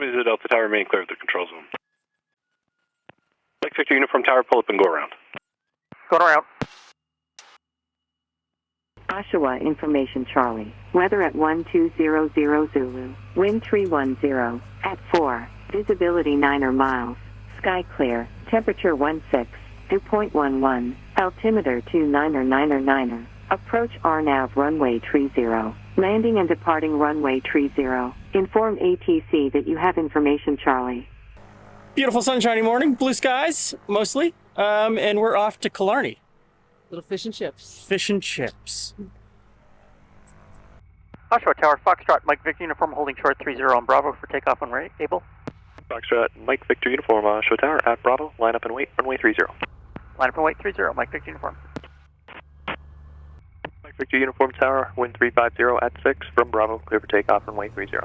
Is Delta Tower, remain clear of the control zone. Mike Victor Uniform Tower, pull up and go around. Going around. Oshawa Information Charlie. Weather at 1200 Zulu. Wind 310. At 4. Visibility 9 miles. Sky clear. Temperature 16. Dew point 11. Altimeter 29er. Approach RNAV runway 30. Landing and departing runway 30. Inform ATC that you have information, Charlie. Beautiful sunshiny morning, blue skies, mostly, and we're off to Killarney. Little fish and chips. Fish and chips. Oshawa Tower, Foxtrot, Mike Victor Uniform holding short 30 on Bravo for takeoff on right. Able? Foxtrot, Mike Victor Uniform, Oshawa Tower at Bravo, line up and wait, runway 30. Line up and wait 30, Mike Victor Uniform. Mike Victor Uniform Tower, wind 350 at 6, from Bravo, clear for takeoff, runway 30.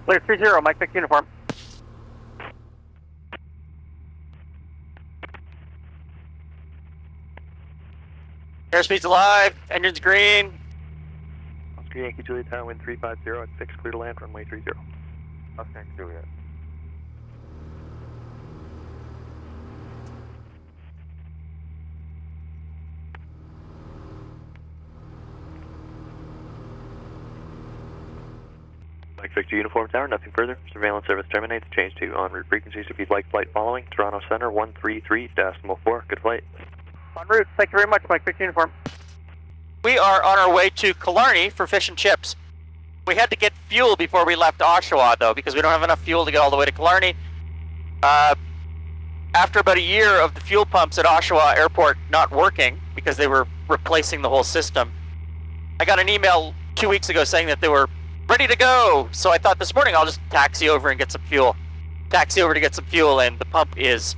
Clear 30, Mike Victor Uniform. Airspeed's alive, engine's green. Oscar Yankee Juliet Tower, wind 350 at 6, clear to land, runway 30. Oscar Yankee Juliet. Mike Victor Uniform Tower, nothing further. Surveillance service terminates. Change to en route frequencies if you'd like flight following. Toronto Center 133.4. Good flight. En route. Thank you very much, Mike Victor Uniform. We are on our way to Killarney for fish and chips. We had to get fuel before we left Oshawa, though, because we don't have enough fuel to get all the way to Killarney. After about a year of the fuel pumps at Oshawa Airport not working because they were replacing the whole system, I got an email 2 weeks ago saying that they were ready to go. So I thought this morning I'll just taxi over and get some fuel. Taxi over to get some fuel, and the pump is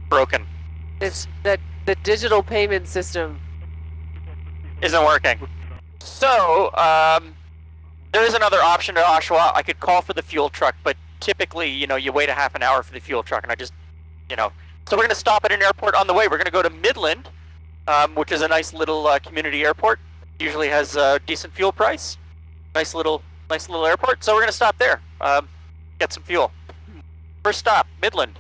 broken. It's that the digital payment system Isn't working. So, there is another option to Oshawa. I could call for the fuel truck, but typically, you wait a half an hour for the fuel truck, and I just, So we're going to stop at an airport on the way. We're going to go to Midland, which is a nice little community airport. Usually has a decent fuel price. Nice little airport. So we're going to stop there, get some fuel. First stop, Midland.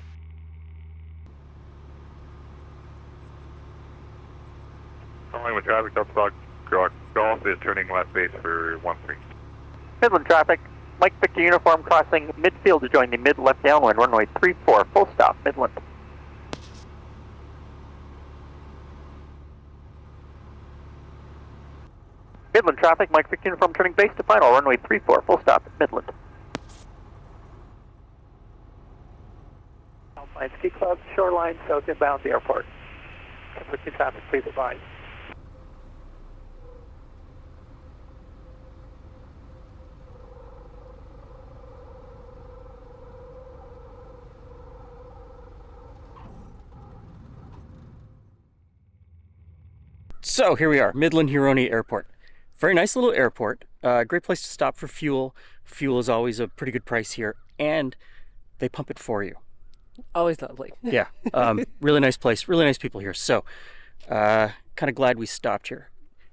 Calling with traffic, Delta Fox Golf is turning left base for 13. Midland traffic, Mike Victor Uniform crossing midfield to join the mid left downwind runway 34. Full stop, Midland. Midland traffic, Mike Victor Uniform turning base to final, runway 34. Full stop, Midland. Alpine Ski Club, shoreline, south inbound the airport. Conflicting traffic, please advise. So here we are, Midland Huroney Airport. Very nice little airport. Great place to stop for fuel. Fuel is always a pretty good price here, and they pump it for you. always lovely. Yeah, really nice place, really nice people here. So, kind of glad we stopped here.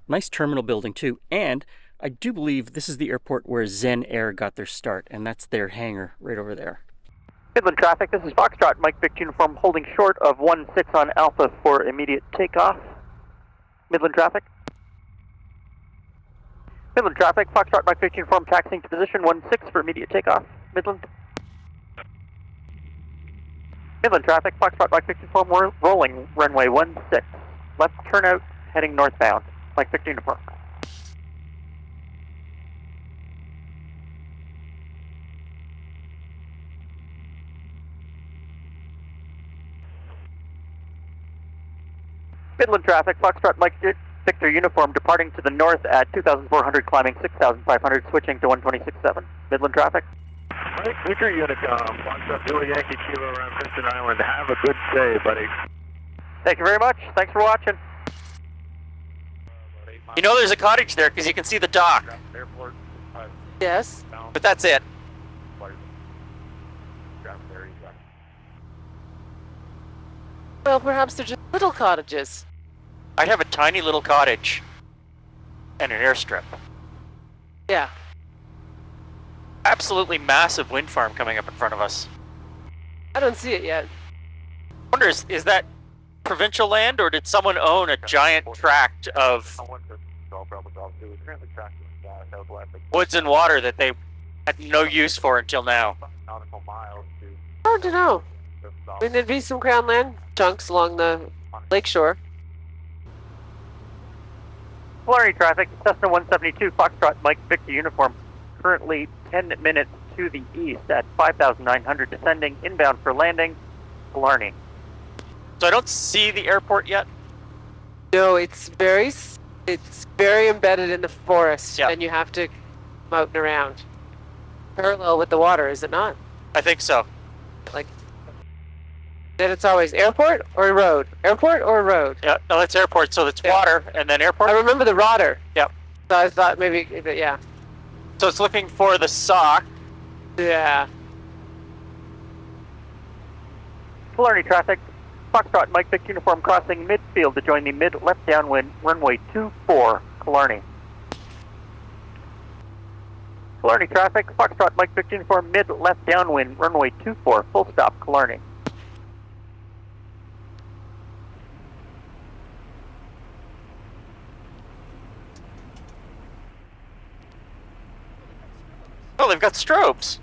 Nice terminal building too, and I do believe this is the airport where Zen Air got their start, and that's their hangar right over there. Midland traffic, this is Foxtrot, Mike Victor Uniform holding short of 16 on Alpha for immediate takeoff. Midland traffic. Midland traffic, Foxtrot, Mike Victor Uniform taxiing to position 16 for immediate takeoff. Midland. Midland traffic, Foxtrot, Mike Victor Uniform rolling runway 16. Left turnout heading northbound. Mike Victor Uniform. Midland traffic, Foxtrot, Mike Victor Uniform departing to the north at 2,400, climbing 6,500, switching to 126.7. Midland traffic. Mike Victor Unicom, Foxtrot, Julie Yankee Kilo around Princeton Island. Have a good day, buddy. Thank you very much. Thanks for watching. You know there's a cottage there because you can see the dock. Airport. Yes. But that's it. Well, perhaps they're just little cottages. I have a tiny little cottage and an airstrip. Yeah. absolutely massive wind farm coming up in front of us. I don't see it yet. I wonder, is that provincial land, or did someone own a giant tract of woods and water that they had no use for until now? Hard to know. I mean, there'd be some crown land chunks along the lakeshore. Killarney traffic, Cessna 172, Foxtrot, Mike Victor uniform, currently 10 minutes to the east at 5,900, descending inbound for landing, Killarney. So I don't see the airport yet. No, it's very embedded in the forest, Yeah. and you have to come out and around. Parallel with the water, is it not? I think so. Like, then it's always airport or road. Airport or road. Yeah, no, it's airport, so it's Yeah. water and then airport. I remember the rotor. Yep. So I thought maybe, yeah. So it's looking for the sock. Yeah. Killarney traffic, Foxtrot, Mike Victor uniform, crossing midfield to join the mid-left downwind, runway 24, Killarney. Killarney traffic, Foxtrot, Mike Victor uniform, mid-left downwind, runway 24, full stop, Killarney. Oh, they've got strobes.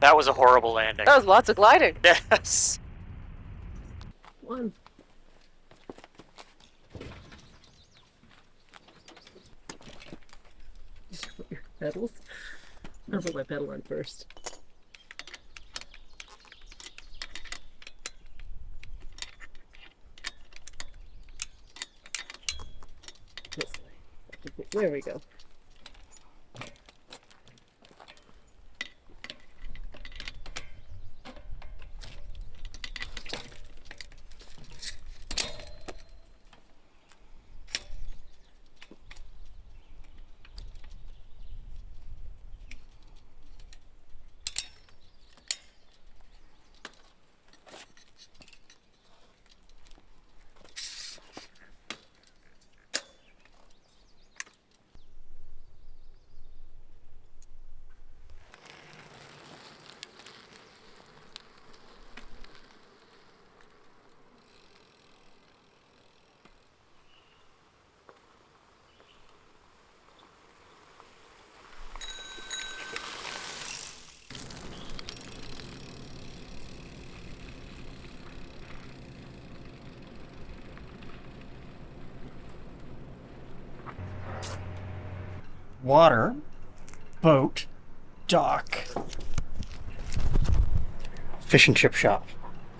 That was a horrible landing. That was lots of gliding. Yes. One. Put your pedals. I'll put my pedal on first. This way. There we go. Water, boat, dock, fish and chip shop.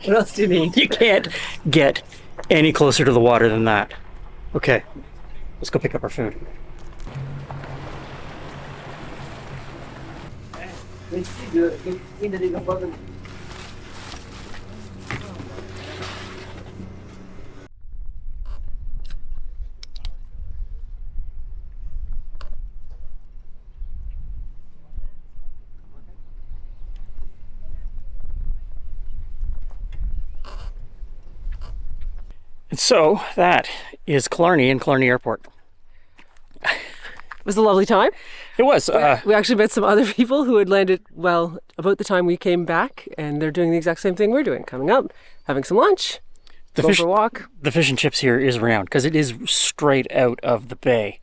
What else do you need? You can't get any closer to the water than that. Okay, let's go pick up our food. And so that is Killarney and Killarney Airport. It was a lovely time. It was. We actually met some other people who had landed, well, about the time we came back, and they're doing the exact same thing we're doing, coming up, having some lunch, going for a walk. The fish and chips here is around because it is straight out of the bay.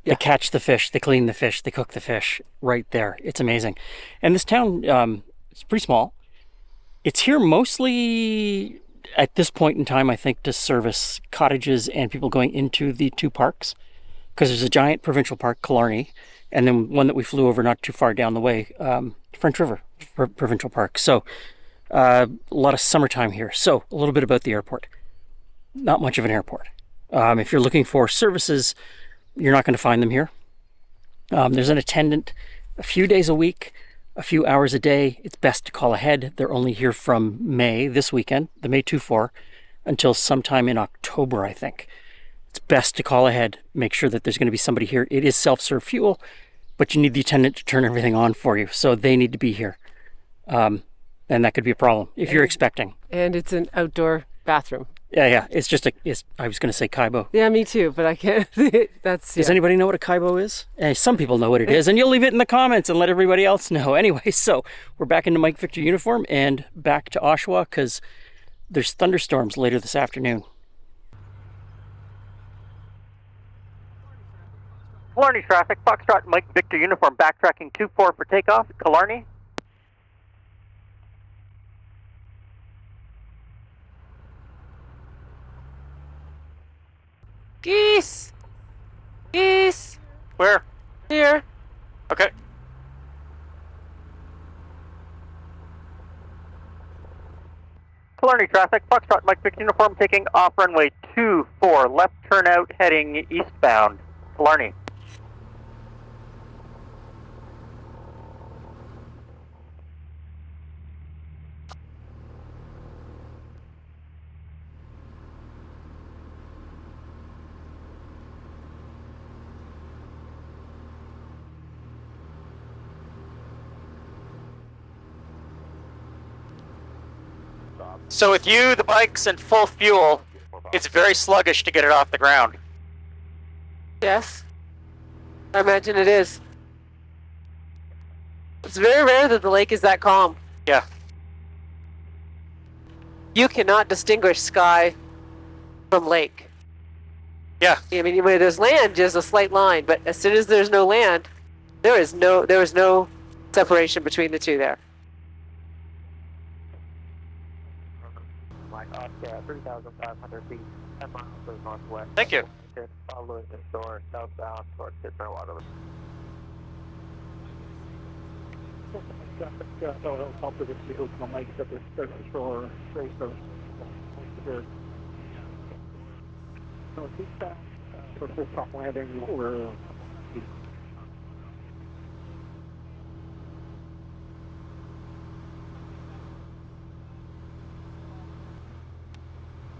Yeah. They catch the fish, they clean the fish, they cook the fish right there. It's amazing. And this town, it's pretty small. It's here mostly at this point in time, I think, to service cottages and people going into the two parks. Because there's a giant provincial park, Killarney, and then one that we flew over not too far down the way, French River Provincial Park. So a lot of summertime here. So a little bit about the airport. Not much of an airport. If you're looking for services, you're not going to find them here. There's an attendant a few days a week. a few hours a day, it's best to call ahead. They're only here from May, this weekend, the May 2-4, until sometime in October, I think. It's best to call ahead, make sure that there's going to be somebody here. It is self-serve fuel, but you need the attendant to turn everything on for you, so they need to be here. And that could be a problem if you're expecting. And it's an outdoor bathroom. Yeah. It's just I was going to say Kaibo. Yeah, me too, but I can't. Does anybody know what a Kaibo is? Some people know what it is, and you'll leave it in the comments and let everybody else know. Anyway, so we're back into Mike Victor uniform and back to Oshawa because there's thunderstorms later this afternoon. Killarney traffic, Foxtrot Mike Victor uniform, backtracking 2-4 for takeoff, Killarney. Geese! Geese! Where? Here. Okay. Killarney traffic, Foxtrot Mike Victor uniform, taking off runway 24, left turnout heading eastbound, Killarney. So with you, the bike's in full fuel, it's very sluggish to get it off the ground. Yes. I imagine it is. It's very rare that the lake is that calm. Yeah. You cannot distinguish sky from lake. Yeah. I mean, when there's land, there's a slight line, but as soon as there's no land, there is no separation between the two there. Mike Oscar, 3,500 feet, 10 miles to the northwest. Thank you. Following the shore, southbound towards Kitchener Water.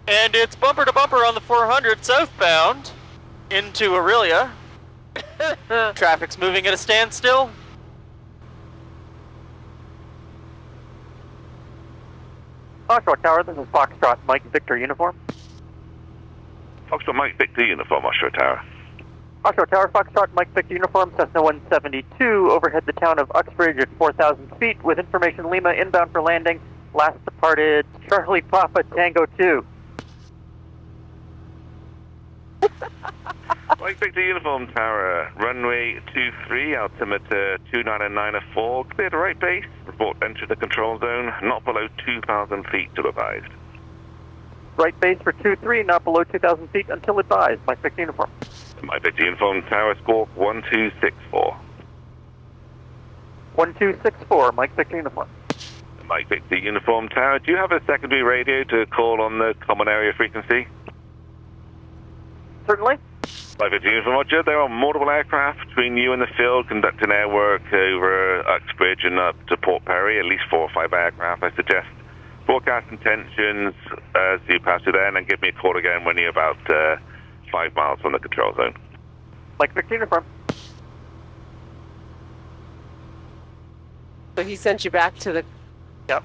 And it's bumper to bumper on the 400 southbound into Aurelia. Traffic's moving at a standstill. Oshawa Tower, this is Foxtrot Mike Victor uniform. Foxtrot Mike Victor uniform, Oshawa Tower. Oshawa Tower, Foxtrot Mike Victor uniform, Cessna 172, overhead the town of Uxbridge at 4,000 feet, with information Lima inbound for landing. Last departed Charlie Papa Tango 2. Mike Victor uniform tower, runway 23, altimeter 29904, clear to right base, report entry the control zone, not below 2,000 feet to advised. Right base for 2-3, not below 2,000 feet until advised. Mike Victor uniform. Mike Victor uniform tower, squawk 1264. 1264, Mike Victor uniform. Mike Victor uniform tower, do you have a secondary radio to call on the common area frequency? Certainly. Mike Victor uniform, Roger. There are multiple aircraft between you and the field conducting air work over Uxbridge and up to Port Perry, at least 4 or 5 aircraft. I suggest broadcast intentions as you pass through there, and then give me a call again when you're about 5 miles from the control zone. Mike Victor uniform. So he sent you back to the... Yep.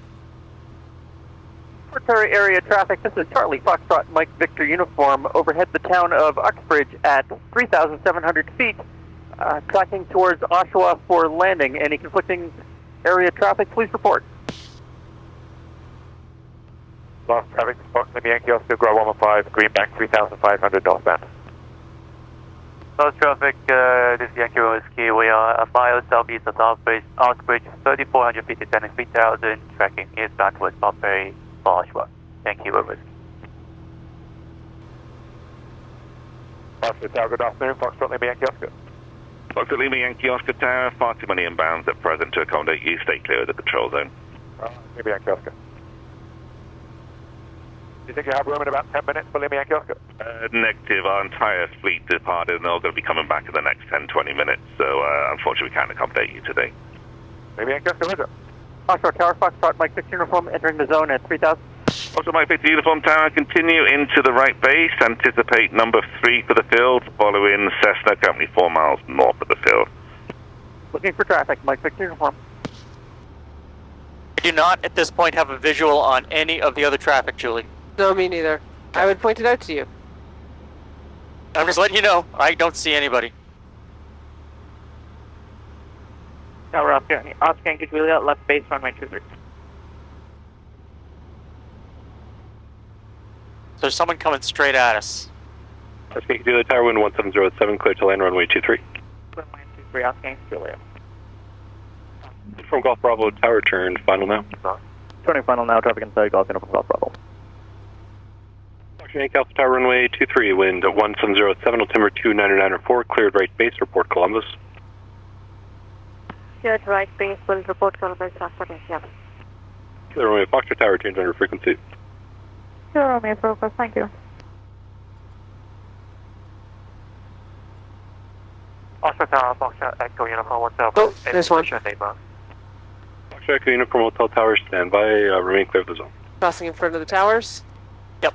Secretary area traffic, this is Charlie Foxtrot Mike Victor uniform, overhead the town of Uxbridge at 3,700 feet, tracking towards Oshawa for landing. Any conflicting area traffic, please report. Lost traffic, approximately Yankee Oscar, Grow 115, Greenbank 3,500 northbound. Lost traffic, this is Yankee Whiskey. We are a mile southeast of Uxbridge, 3,400 feet descending 3,000, tracking eastbound towards Port Perry. Oshawa. Thank you, over. Oscar Tower, good afternoon. Foxtrot Lima Yankee Oscar. Foxtrot Lima Yankee Oscar Tower, far too many inbounds at present to accommodate you. Stay clear of the control zone. Lima Yankee Oscar. Do you think you have room in about 10 minutes for Lima Yankee Oscar? Negative. Our entire fleet departed and they're going to be coming back in the next 10, 20 minutes. So, unfortunately, we can't accommodate you today. Maybe Yankee Oscar Victor. Oshawa Tower, Foxtrot, Mike Victor Uniform, entering the zone at 3,000. Also, Mike Victor Uniform Tower, continue into the right base. Anticipate number 3 for the field, following Cessna Company 4 miles north of the field. Looking for traffic, Mike Victor Uniform. I do not at this point have a visual on any of the other traffic, Julie. No, me neither. I would point it out to you. I'm just letting you know, I don't see anybody. Tower Oscar Yankee Juliet, left base, runway 23. So there's someone coming straight at us. Oscar Yankee Juliet Tower, wind 1707, clear to land runway 23. Runway 23, Oscar Yankee Juliet. From Golf Bravo Tower, turn final now. Turning final now, traffic inside Golf Uniform Golf Bravo. Oscar Yankee Alpha Tower, runway 23, wind 1707, altimeter 29904, cleared right base, report Columbus. Cleared right base, will report Columbus, transportation. Clear runway Foxtrot Tower, change under frequency. Sure, Romeo Focus, thank you. Oscar Tower, Foxtrot, Echo Uniform, what's up? Oh, there's one. Foxtrot Echo Uniform Hotel Tower, stand by, remain clear of the zone. Crossing in front of the towers. Yep.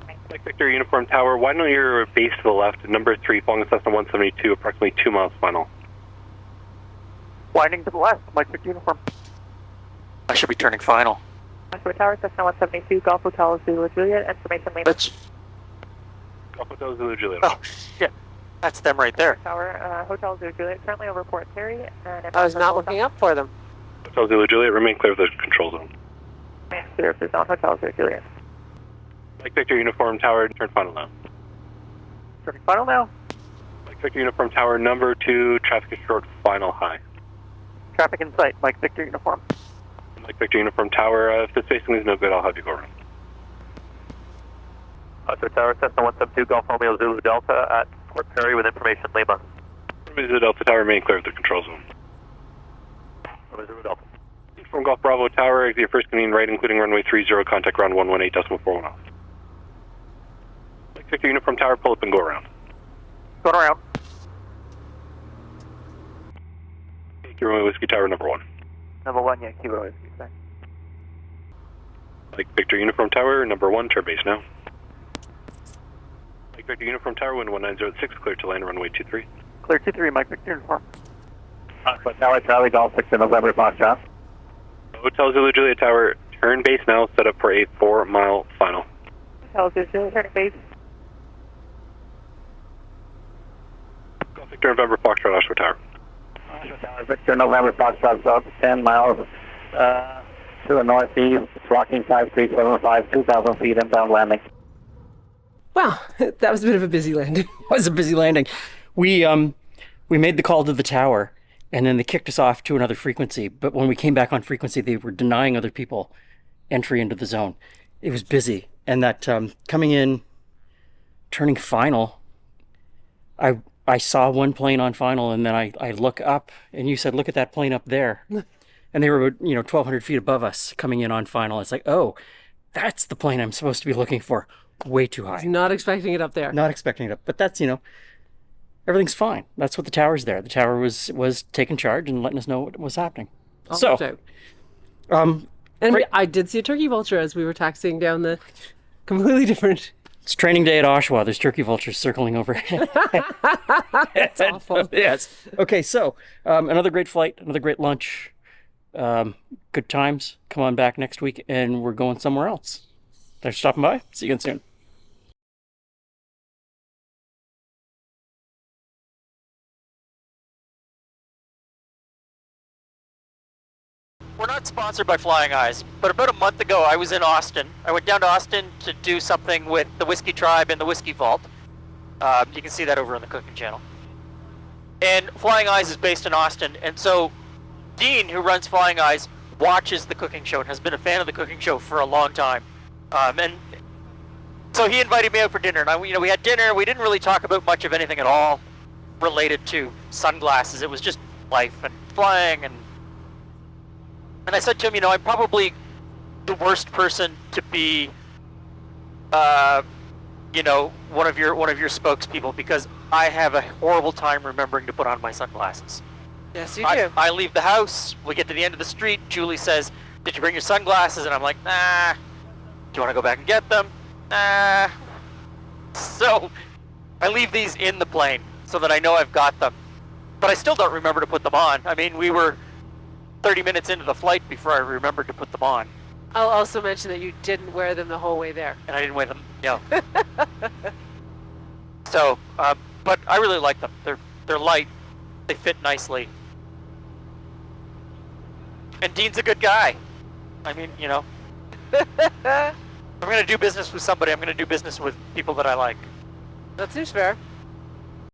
Mike Victor Uniform Tower, widen on your base to the left, number 3, following Cessna 172, approximately 2 miles final. Winding to the left, Mike Victor Uniform. I should be turning final. Oshawa Tower, Cessna 172, Golf Hotel Zulu Juliet, information lane. Let's... Golf Hotel Zulu Juliet. Oh, shit. That's them right there. Tower, Hotel Zulu Juliet, currently over Port Terry. And I was not looking up for them. Hotel Zulu Juliet, remain clear of the control zone. Clear of the zone, Hotel Zulu Juliet. Mike Victor Uniform Tower, turn final now. Turning final now. Mike Victor Uniform Tower, number 2, traffic is short, final high. Traffic in sight, Mike Victor Uniform. Mike Victor Uniform Tower, if the spacing is no good, I'll have you go around. Oscar Tower, Cessna 172, Golf Romeo Zulu Delta at Port Perry with information Lima. Zulu Delta Tower, remain clear of the control zone. Romeo Zulu Delta. From Golf Bravo Tower, exit your first convenient right, including runway 30, contact ground 118.41 off. Mike Victor Uniform Tower, pull up and go around. Going around. Yankee Romeo Whiskey Tower, number 1. Number 1, Yankee Whiskey, thanks. Mike Victor Uniform Tower, number 1, turn base now. Mike Victor Uniform Tower, wind 1906, clear to land runway 23. Clear 23, Mike Victor Uniform. Oscar Tower, Charlie Golf 6 November, Foxtrot. Hotel Zulu Juliet Tower, turn base now, set up for a 4-mile final. Hotel Zulu Juliet, turning base. Golf Victor November Foxtrot Oshawa Tower. Oscar Tower, Victor November, Foxtrot, south 10 miles to the northeast, rocking 5375, 2,000 feet inbound landing. Wow, that was a bit of a busy landing. It was a busy landing. We made the call to the tower, and then they kicked us off to another frequency. But when we came back on frequency, they were denying other people entry into the zone. It was busy. And that coming in, turning final, I saw one plane on final, and then I look up, and you said, look at that plane up there. And they were, 1,200 feet above us coming in on final. It's like, oh, that's the plane I'm supposed to be looking for. Way too high. I was not expecting it up there. Not expecting it up. But that's, everything's fine. That's what the tower's there. The tower was taking charge and letting us know what was happening. All so, worked out. And I did see a turkey vulture as we were taxiing down the completely different... It's training day at Oshawa. There's turkey vultures circling overhead. That's awful. Yes. Okay, so another great flight, another great lunch. Good times. Come on back next week, and we're going somewhere else. Thanks for stopping by. See you again soon. We're not sponsored by Flying Eyes, but about a month ago I was in Austin. I went down to Austin to do something with the Whiskey Tribe and the Whiskey Vault. You can see that over on the cooking channel. And Flying Eyes is based in Austin, and so Dean, who runs Flying Eyes, watches the cooking show and has been a fan of the cooking show for a long time. And so he invited me out for dinner, and we had dinner. We didn't really talk about much of anything at all related to sunglasses. It was just life and flying, and I said to him, I'm probably the worst person to be, one of your spokespeople, because I have a horrible time remembering to put on my sunglasses. Yes, you do. I leave the house. We get to the end of the street. Julie says, "Did you bring your sunglasses?" And I'm like, "Nah." "Do you want to go back and get them?" "Nah." So I leave these in the plane so that I know I've got them. But I still don't remember to put them on. I mean, we were 30 minutes into the flight before I remembered to put them on. I'll also mention that you didn't wear them the whole way there. And I didn't wear them, So, but I really like them. They're light. They fit nicely. And Dean's a good guy. I mean, if I'm going to do business with somebody, I'm going to do business with people that I like. That seems fair.